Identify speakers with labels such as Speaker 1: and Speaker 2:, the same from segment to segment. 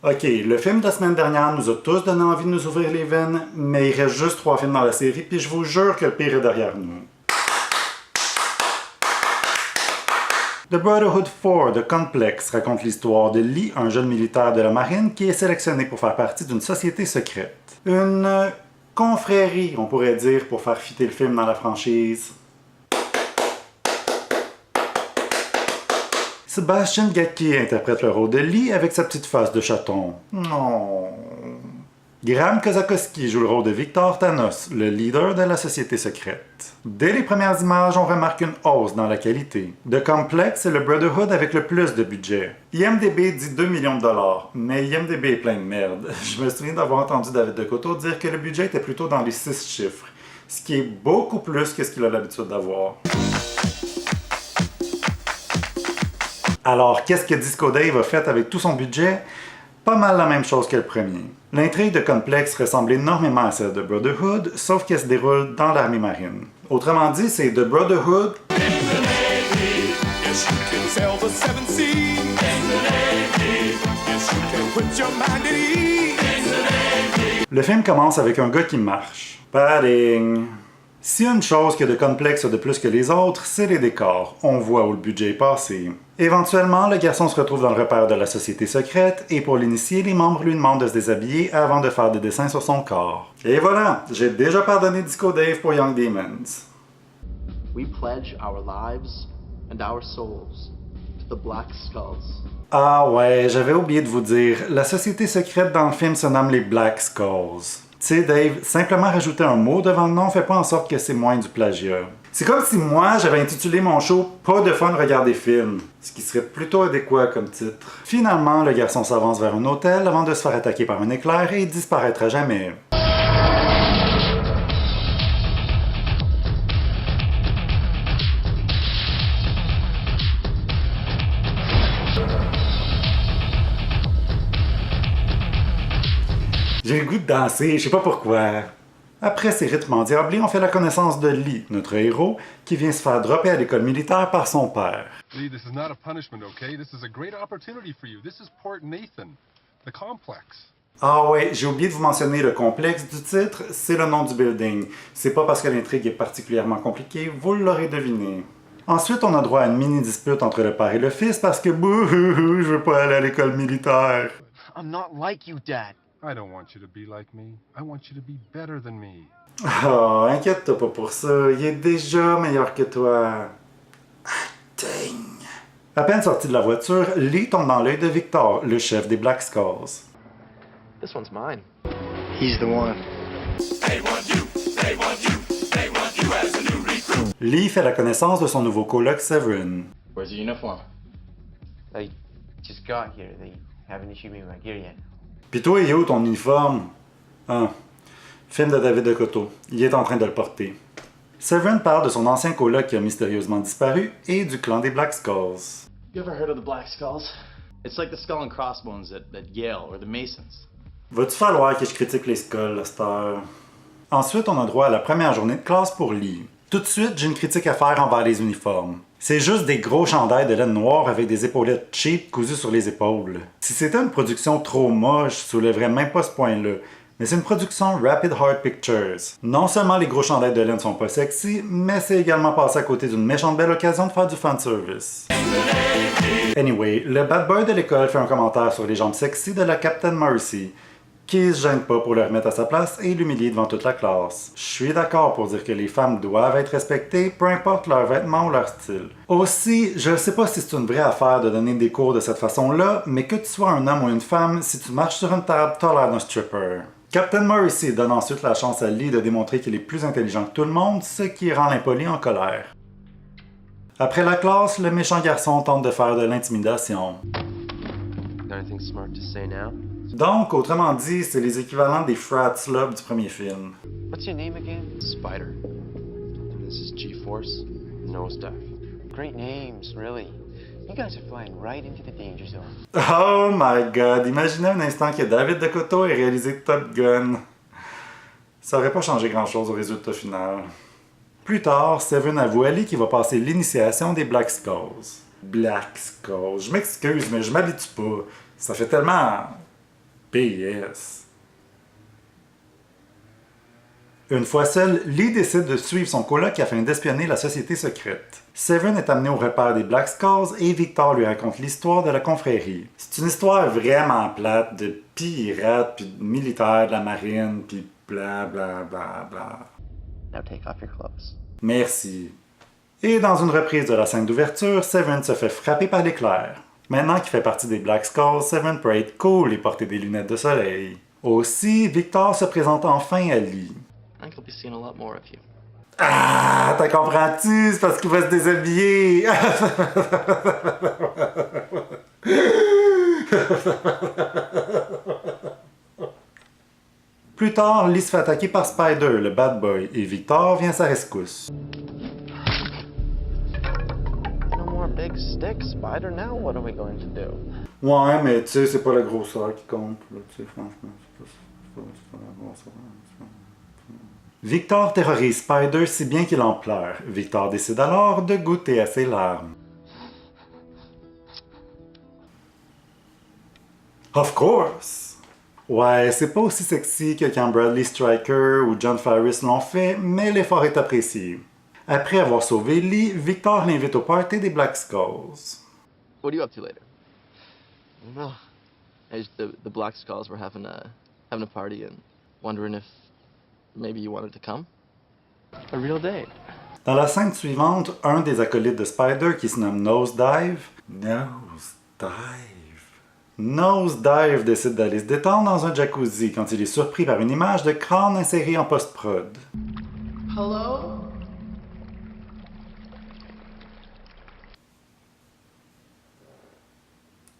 Speaker 1: Ok, le film de la semaine dernière nous a tous donné envie de nous ouvrir les veines, mais il reste juste 3 films dans la série, puis je vous jure que le pire est derrière nous. The Brotherhood 4 de Complex raconte l'histoire de Lee, un jeune militaire de la marine qui est sélectionné pour faire partie d'une société secrète. Une confrérie, on pourrait dire, pour faire fitter le film dans la franchise. Sebastian Gatki interprète le rôle de Lee avec sa petite face de chaton. Non. Graham Kozakowski joue le rôle de Victor Thanos, le leader de la société secrète. Dès les premières images, on remarque une hausse dans la qualité. The Complex est le Brotherhood avec le plus de budget. IMDb dit 2 millions de dollars, mais IMDb est plein de merde. Je me souviens d'avoir entendu David Decauto dire que le budget était plutôt dans les 6 chiffres, ce qui est beaucoup plus que ce qu'il a l'habitude d'avoir. Alors, qu'est-ce que Disco Dave a fait avec tout son budget? Pas mal la même chose que le premier. L'intrigue de Complex ressemble énormément à celle de Brotherhood, sauf qu'elle se déroule dans l'armée marine. Autrement dit, c'est The Brotherhood Le film commence avec un gars qui marche. Padding. Si une chose que The Complex a de plus que les autres, c'est les décors. On voit où le budget est passé. Éventuellement, le garçon se retrouve dans le repère de la société secrète et pour l'initier, les membres lui demandent de se déshabiller avant de faire des dessins sur son corps. Et voilà, j'ai déjà pardonné Disco Dave pour Young Demons.
Speaker 2: We pledge our lives and our souls to the Black Skulls.
Speaker 1: Ah ouais, j'avais oublié de vous dire, la société secrète dans le film se nomme les Black Skulls. Tu sais Dave, simplement rajouter un mot devant le nom fait pas en sorte que c'est moins du plagiat. C'est comme si moi, j'avais intitulé mon show « Pas de fun regarder film », ce qui serait plutôt adéquat comme titre. Finalement, le garçon s'avance vers un hôtel avant de se faire attaquer par un éclair et disparaître à jamais. J'ai le goût de danser, je sais pas pourquoi. Après ces rythmes endiablés, on fait la connaissance de Lee, notre héros, qui vient se faire dropper à l'école militaire par son père.
Speaker 3: Lee, this is not a punishment, okay? This is a great opportunity for you. This is Port Nathan, the complex.
Speaker 1: Ah ouais, j'ai oublié de vous mentionner le complexe du titre, c'est le nom du building. C'est pas parce que l'intrigue est particulièrement compliquée, vous l'aurez deviné. Ensuite, on a droit à une mini-dispute entre le père et le fils parce que bouhouhou, je veux pas aller à l'école militaire.
Speaker 2: I'm not like you, Dad.
Speaker 3: I don't want you to be like me. I want you to be better than me.
Speaker 1: Oh, inquiète-toi pas pour ça, il est déjà meilleur que toi. Acting. À peine sorti de la voiture, Lee tombe dans l'œil de Victor, le chef des Black Skulls.
Speaker 2: This one's mine.
Speaker 4: He's the one.
Speaker 5: They want you, they want you, they want you as a new recruit.
Speaker 1: Lee fait la connaissance de son nouveau coloc Severin.
Speaker 4: Where's the uniform?
Speaker 6: I just got here. They haven't issued me my gear yet.
Speaker 1: Pis toi, il est où ton uniforme? Ah, film de David Decauto. Il est en train de le porter. Severin parle de son ancien coloc qui a mystérieusement disparu et du clan des Black Skulls.
Speaker 2: You ever heard of the Black Skulls? It's like the skull and crossbones at Yale or the Masons.
Speaker 1: Va-tu falloir que je critique les skulls à cette heure? Ensuite, on a droit à la première journée de classe pour Lee. Tout de suite, j'ai une critique à faire envers les uniformes. C'est juste des gros chandails de laine noire avec des épaulettes cheap cousues sur les épaules. Si c'était une production trop moche, je soulèverais même pas ce point-là. Mais c'est une production Rapid Heart Pictures. Non seulement les gros chandails de laine sont pas sexy, mais c'est également passé à côté d'une méchante belle occasion de faire du fanservice. Anyway, le bad boy de l'école fait un commentaire sur les jambes sexy de la Captain Mercy, qui se gêne pas pour le remettre à sa place et l'humilier devant toute la classe. Je suis d'accord pour dire que les femmes doivent être respectées, peu importe leurs vêtements ou leur style. Aussi, je sais pas si c'est une vraie affaire de donner des cours de cette façon-là, mais que tu sois un homme ou une femme, si tu marches sur une table, t'as l'air d'un stripper. Captain Morrissey donne ensuite la chance à Lee de démontrer qu'il est plus intelligent que tout le monde, ce qui rend l'impoli en colère. Après la classe, le méchant garçon tente de faire de l'intimidation.
Speaker 6: Got anything smart to say now?
Speaker 1: Donc, autrement dit, c'est les équivalents des frat slobs du premier film.
Speaker 6: What's your name again?
Speaker 2: Spider. And this is G-Force.
Speaker 6: Nosedive. Great names, really. You guys are flying right into the danger zone.
Speaker 1: Oh my god, imaginez un instant que David Decauto ait réalisé Top Gun. Ça aurait pas changé grand-chose au résultat final. Plus tard, Seven avoue à Lee qu'il va passer l'initiation des Black Skulls. Black Skulls. Je m'excuse, mais je m'habitue pas. Ça fait tellement PS. Une fois seul, Lee décide de suivre son coloc afin d'espionner la société secrète. Seven est amené au repère des Black Skulls et Victor lui raconte l'histoire de la confrérie. C'est une histoire vraiment plate de pirates, puis de militaires de la marine, puis bla bla bla bla.
Speaker 2: Now take off your clothes.
Speaker 1: Merci. Et dans une reprise de la scène d'ouverture, Seven se fait frapper par l'éclair. Maintenant qu'il fait partie des Black Skulls, Seven peut être cool et porter des lunettes de soleil. Aussi, Victor se présente enfin à Lee.
Speaker 2: I think I'll be seeing a lot more of you.
Speaker 1: Ah, t'as comprends-tu? C'est parce qu'il va se déshabiller. Plus tard, Lee se fait attaquer par Spider, le bad boy, et Victor vient à sa rescousse.
Speaker 2: No more big sticks, Spider. Now what are we going to do?
Speaker 1: Ouais, mais tu sais, c'est pas la grosseur qui compte, là, tu sais, franchement. C'est pas la grosseur. Victor terrorise Spider si bien qu'il en pleure. Victor décide alors de goûter à ses larmes. Of course! Ouais, c'est pas aussi sexy que quand Bradley Stryker ou John Farris l'ont fait, mais l'effort est apprécié. Après avoir sauvé Lee, Victor l'invite au party des Black Skulls.
Speaker 2: What are you up to later? Well, the Black Skulls were having a party and wondering if maybe you wanted to come. A real date.
Speaker 1: Dans la scène suivante, un des acolytes de Spider qui se nomme Nosedive décide d'aller se détendre dans un jacuzzi quand il est surpris par une image de crâne insérée en post-prod.
Speaker 2: Hello?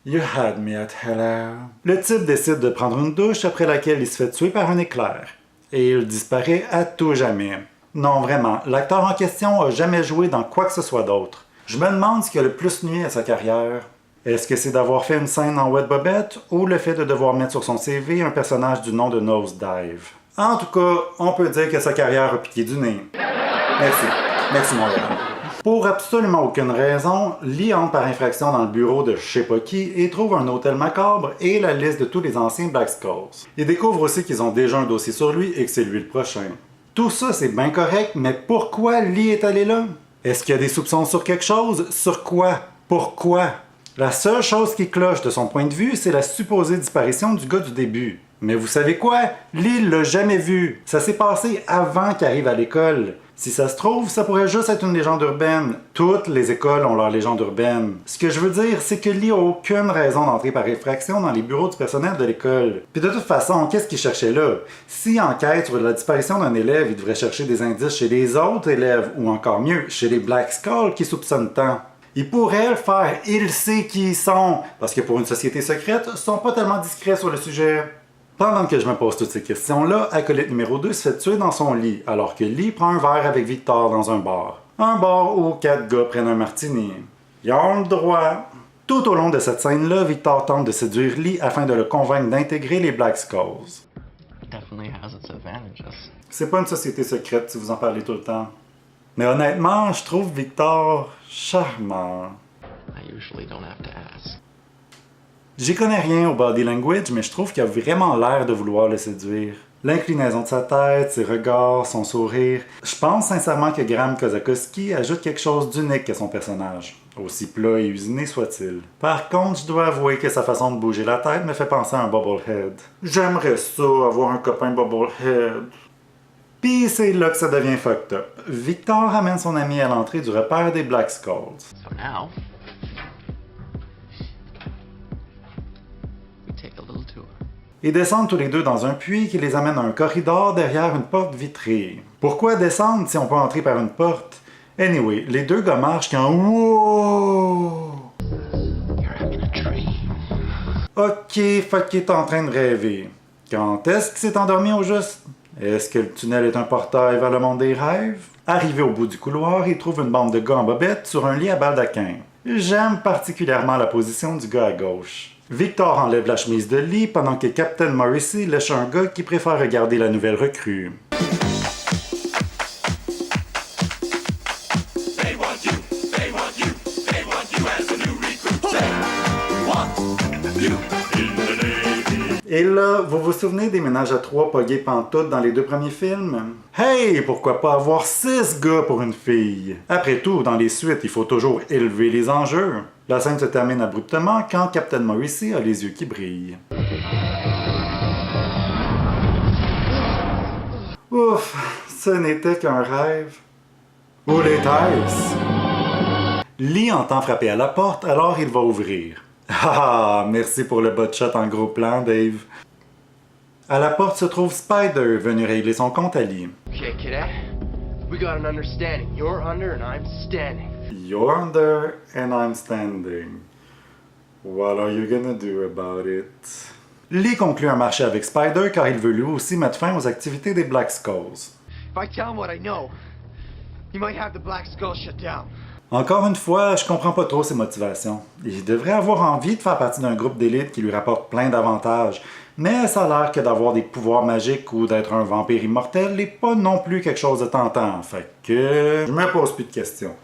Speaker 1: You had me at hello. Le type décide de prendre une douche après laquelle il se fait tuer par un éclair. Et il disparaît à tout jamais. Non, vraiment, l'acteur en question a jamais joué dans quoi que ce soit d'autre. Je me demande ce qui a le plus nuit à sa carrière. Est-ce que c'est d'avoir fait une scène en Wet Bobette ou le fait de devoir mettre sur son CV un personnage du nom de Nosedive? En tout cas, on peut dire que sa carrière a piqué du nez. Merci. Merci, Montréal. Pour absolument aucune raison, Lee entre par infraction dans le bureau de je sais pas qui et trouve un hôtel macabre et la liste de tous les anciens Black Skulls. Il découvre aussi qu'ils ont déjà un dossier sur lui et que c'est lui le prochain. Tout ça, c'est bien correct, mais pourquoi Lee est allé là? Est-ce qu'il y a des soupçons sur quelque chose? Sur quoi? Pourquoi? La seule chose qui cloche de son point de vue, c'est la supposée disparition du gars du début. Mais vous savez quoi? Lee l'a jamais vu. Ça s'est passé avant qu'il arrive à l'école. Si ça se trouve, ça pourrait juste être une légende urbaine. Toutes les écoles ont leur légende urbaine. Ce que je veux dire, c'est que Lee a aucune raison d'entrer par effraction dans les bureaux du personnel de l'école. Puis de toute façon, qu'est-ce qu'il cherchait là? S'il enquête sur la disparition d'un élève, il devrait chercher des indices chez les autres élèves, ou encore mieux, chez les Black Skulls qui soupçonnent tant. Il pourrait le faire, il sait qui ils sont, parce que pour une société secrète, ils sont pas tellement discrets sur le sujet. Pendant que je me pose toutes ces questions-là, acolyte numéro 2 se fait tuer dans son lit, alors que Lee prend un verre avec Victor dans un bar. Un bar où 4 gars prennent un martini. Ils ont le droit. Tout au long de cette scène-là, Victor tente de séduire Lee afin de le convaincre d'intégrer les Black Skulls.
Speaker 2: Definitely has its advantages.
Speaker 1: C'est pas une société secrète si vous en parlez tout le temps. Mais honnêtement, je trouve Victor charmant.
Speaker 2: I usually don't have to ask.
Speaker 1: J'y connais rien au body language, mais je trouve qu'il a vraiment l'air de vouloir le séduire. L'inclinaison de sa tête, ses regards, son sourire. Je pense sincèrement que Graham Kozakowski ajoute quelque chose d'unique à son personnage, aussi plat et usiné soit-il. Par contre, je dois avouer que sa façon de bouger la tête me fait penser à un bobblehead. J'aimerais ça, avoir un copain bobblehead. Puis c'est là que ça devient fucked up. Victor amène son ami à l'entrée du repère des Black Skulls.
Speaker 2: So now, we take a little tour.
Speaker 1: Ils descendent tous les deux dans un puits qui les amène à un corridor derrière une porte vitrée. Pourquoi descendre si on peut entrer par une porte? Anyway, les deux gars marchent quand wow!
Speaker 2: You're having a dream.
Speaker 1: Ok, fait qu'il est en train de rêver. Quand est-ce qu'il s'est endormi au juste? Est-ce que le tunnel est un portail vers le monde des rêves? Arrivé au bout du couloir, il trouve une bande de gars en bobette sur un lit à baldaquin. J'aime particulièrement la position du gars à gauche. Victor enlève la chemise de Lee pendant que Captain Morrissey lèche un gars qui préfère regarder la nouvelle recrue.
Speaker 5: They want you, they want you, they want you as a new recruit. They want you in the Navy.
Speaker 1: Et là, vous vous souvenez des ménages à 3 pas gay pantoute dans les 2 premiers films? Hey, pourquoi pas avoir 6 gars pour une fille? Après tout, dans les suites, il faut toujours élever les enjeux. La scène se termine abruptement quand Captain Morrissey a les yeux qui brillent. Ouf, ce n'était qu'un rêve. Où les Tice? Lee entend frapper à la porte, alors il va ouvrir. Ah, merci pour le bot shot en gros plan, Dave. À la porte se trouve Spider, venu régler son compte à Lee.
Speaker 6: Okay, cadet. We got an understanding. You're under and I'm standing.
Speaker 1: You're under and I'm standing. What are you gonna do about it? Lee conclut un marché avec Spider car il veut lui aussi mettre fin aux activités des Black Skulls.
Speaker 6: If I tell him what I know, he might have the Black Skull shut down.
Speaker 1: Encore une fois, je comprends pas trop ses motivations. Il devrait avoir envie de faire partie d'un groupe d'élite qui lui rapporte plein d'avantages, mais ça a l'air que d'avoir des pouvoirs magiques ou d'être un vampire immortel n'est pas non plus quelque chose de tentant, fait que je me pose plus de questions.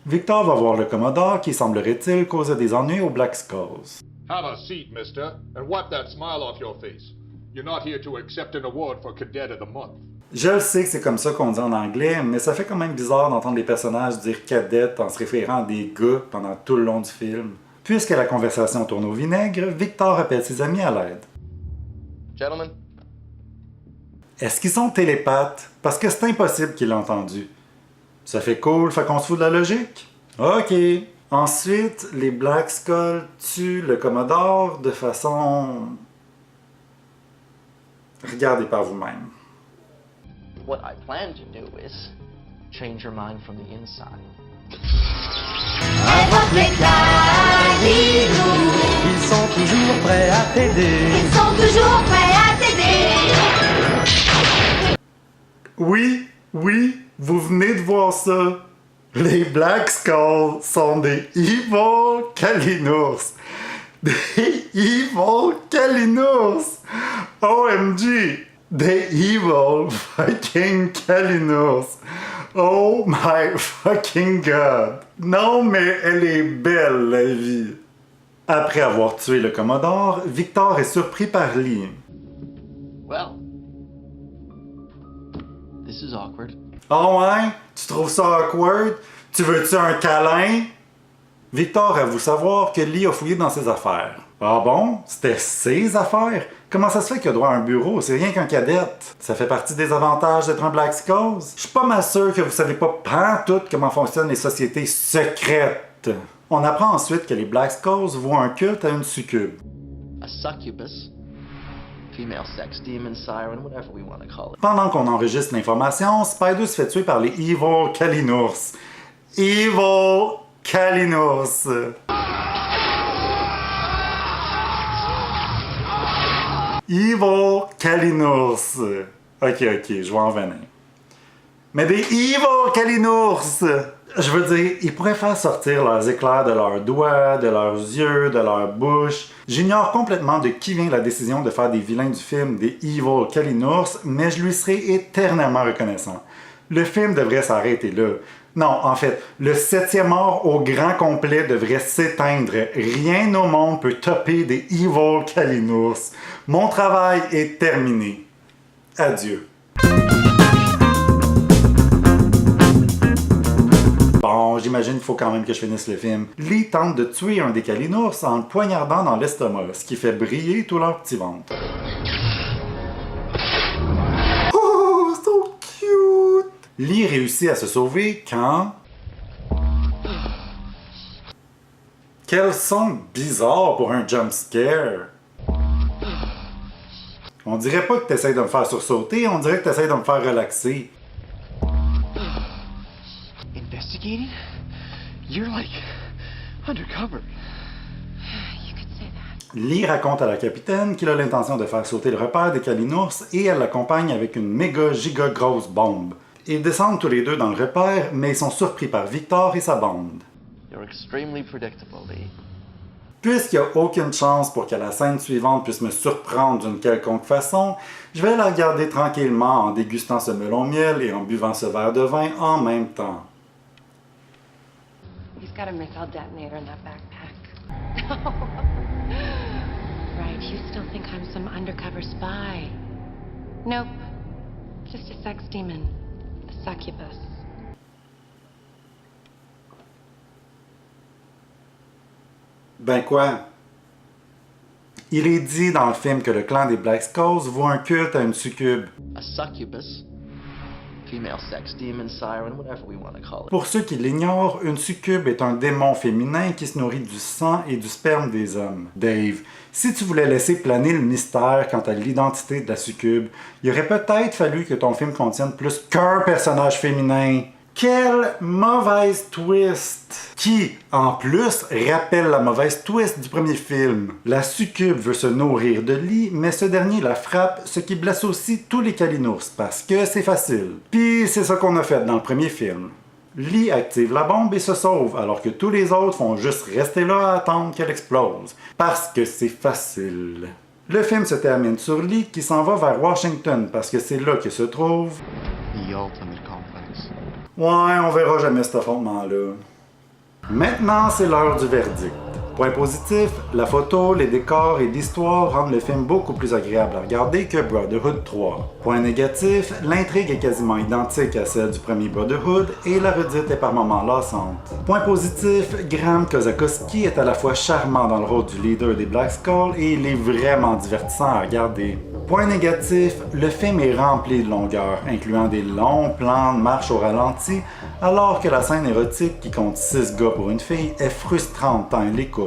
Speaker 1: Victor va voir le Commodore qui semblerait-il causer des ennuis aux Black Skulls.
Speaker 7: Have a seat, mister, and wipe that smile off your face. You're not here to accept an award for Cadet of the Month.
Speaker 1: Je le sais que c'est comme ça qu'on dit en anglais, mais ça fait quand même bizarre d'entendre les personnages dire cadette en se référant à des gars pendant tout le long du film. Puisque la conversation tourne au vinaigre, Victor appelle ses amis à l'aide.
Speaker 2: Gentlemen,
Speaker 1: Est-ce qu'ils sont télépathes? Parce que c'est impossible qu'il l'ait entendu. Ça fait cool, fait qu'on se fout de la logique? Ok. Ensuite, les Black Skulls tuent le Commodore de façon... Regardez par vous-même.
Speaker 2: what I plan to do is change your mind from the inside.
Speaker 8: Invoque les Calinous.
Speaker 9: Ils sont toujours prêts à t'aider.
Speaker 8: Ils sont toujours prêts à t'aider.
Speaker 1: Oui, oui, vous venez de voir ça. Les Black Skulls sont des Evil Kalinours. Des Evil Kalinours. OMG. Des Evil fucking Kalinours. Oh my fucking god. Non mais elle est belle la vie. Après avoir tué le Commodore, Victor est surpris par Lee.
Speaker 2: Well, this is awkward.
Speaker 1: Oh ouais? Tu trouves ça awkward? Tu veux-tu un câlin? Victor avoue savoir que Lee a fouillé dans ses affaires. Ah bon? C'était ses affaires? Comment ça se fait qu'il a droit à un bureau? C'est rien qu'un cadette. Ça fait partie des avantages d'être un Black Skulls? Je suis pas mal sûr que vous savez pas pantoute comment fonctionnent les sociétés secrètes. On apprend ensuite que les Black Skulls vouent un culte à une succube.
Speaker 2: A succubus, female sex demon, siren, whatever we want to call it.
Speaker 1: Pendant qu'on enregistre l'information, Spider se fait tuer par les Evil Kalinours. Evil Kalinours. Evil Kalinours. Ok, je vais en venir. Mais des Evil Kalinours! Je veux dire, ils pourraient faire sortir leurs éclairs de leurs doigts, de leurs yeux, de leur bouche. J'ignore complètement de qui vient la décision de faire des vilains du film des Evil Kalinours, mais je lui serai éternellement reconnaissant. Le film devrait s'arrêter là. Non, en fait, le 7e art au grand complet devrait s'éteindre. Rien au monde peut topper des Evil Kalinours. Mon travail est terminé. Adieu. Bon, j'imagine qu'il faut quand même que je finisse le film. Lee tente de tuer un des Kalinours en le poignardant dans l'estomac, ce qui fait briller tout leur petit ventre. Oh, so cute! Lee réussit à se sauver quand... Quel son bizarre pour un jump scare! On dirait pas que t'essayes de me faire sursauter, on dirait que t'essayes de me faire relaxer.
Speaker 6: Investigating? You're like undercover.
Speaker 8: You could say that.
Speaker 1: Lee raconte à la capitaine qu'il a l'intention de faire sauter le repère des Kalinours et elle l'accompagne avec une méga giga grosse bombe. Ils descendent tous les deux dans le repère, mais ils sont surpris par Victor et sa bande.
Speaker 2: You're extremely predictable, Lee.
Speaker 1: Puisqu'il n'y a aucune chance pour que la scène suivante puisse me surprendre d'une quelconque façon, je vais la regarder tranquillement en dégustant ce melon miel et en buvant ce verre de vin en même temps.
Speaker 10: He's got a missile detonator in that backpack. Right, you still think I'm some
Speaker 8: undercover spy. Nope. Just a sex demon. A succubus.
Speaker 1: Ben quoi? Il est dit dans le film que le clan des Black Skulls voue un culte à une succube.
Speaker 2: A succubus, female sex demon, siren, whatever we want to call it.
Speaker 1: Pour ceux qui l'ignorent, une succube est un démon féminin qui se nourrit du sang et du sperme des hommes. Dave, si tu voulais laisser planer le mystère quant à l'identité de la succube, il aurait peut-être fallu que ton film contienne plus qu'un personnage féminin. Quelle mauvaise twist! Qui, en plus, rappelle la mauvaise twist du premier film. La succube veut se nourrir de Lee, mais ce dernier la frappe, ce qui blesse aussi tous les Kalinours, parce que c'est facile. Puis c'est ça qu'on a fait dans le premier film. Lee active la bombe et se sauve, alors que tous les autres font juste rester là à attendre qu'elle explose. Parce que c'est facile. Le film se termine sur Lee qui s'en va vers Washington, parce que c'est là que se trouve...
Speaker 6: The ultimate complex.
Speaker 1: Ouais, on verra jamais cet affrontement-là. Maintenant, c'est l'heure du verdict. Point positif, la photo, les décors et l'histoire rendent le film beaucoup plus agréable à regarder que Brotherhood 3. Point négatif, l'intrigue est quasiment identique à celle du premier Brotherhood et la redite est par moments lassante. Point positif, Graham Kozakowski est à la fois charmant dans le rôle du leader des Black Skulls et il est vraiment divertissant à regarder. Point négatif, le film est rempli de longueurs, incluant des longs plans de marche au ralenti, alors que la scène érotique qui compte 6 gars pour une fille est frustrante tant elle est courte.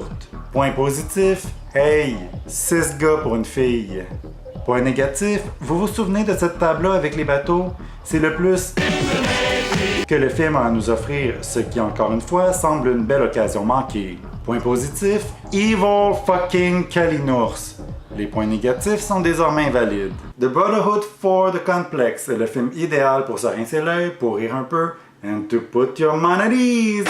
Speaker 1: Point positif, hey, 6 gars pour une fille. Point négatif, vous vous souvenez de cette table-là avec les bateaux? C'est le plus que le film a à nous offrir, ce qui encore une fois semble une belle occasion manquée. Point positif, Evil fucking Kalinours. Les points négatifs sont désormais invalides. The Brotherhood for the Complex est le film idéal pour se rincer l'œil, pour rire un peu, and to put your mind at ease.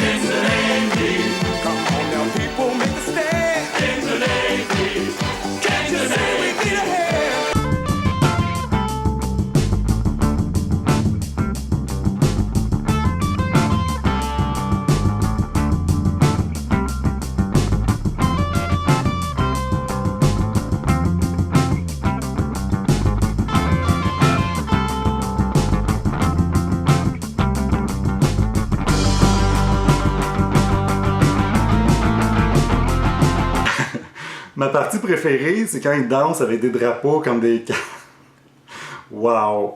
Speaker 1: Ma partie préférée, c'est quand ils dansent avec des drapeaux comme des... Wow!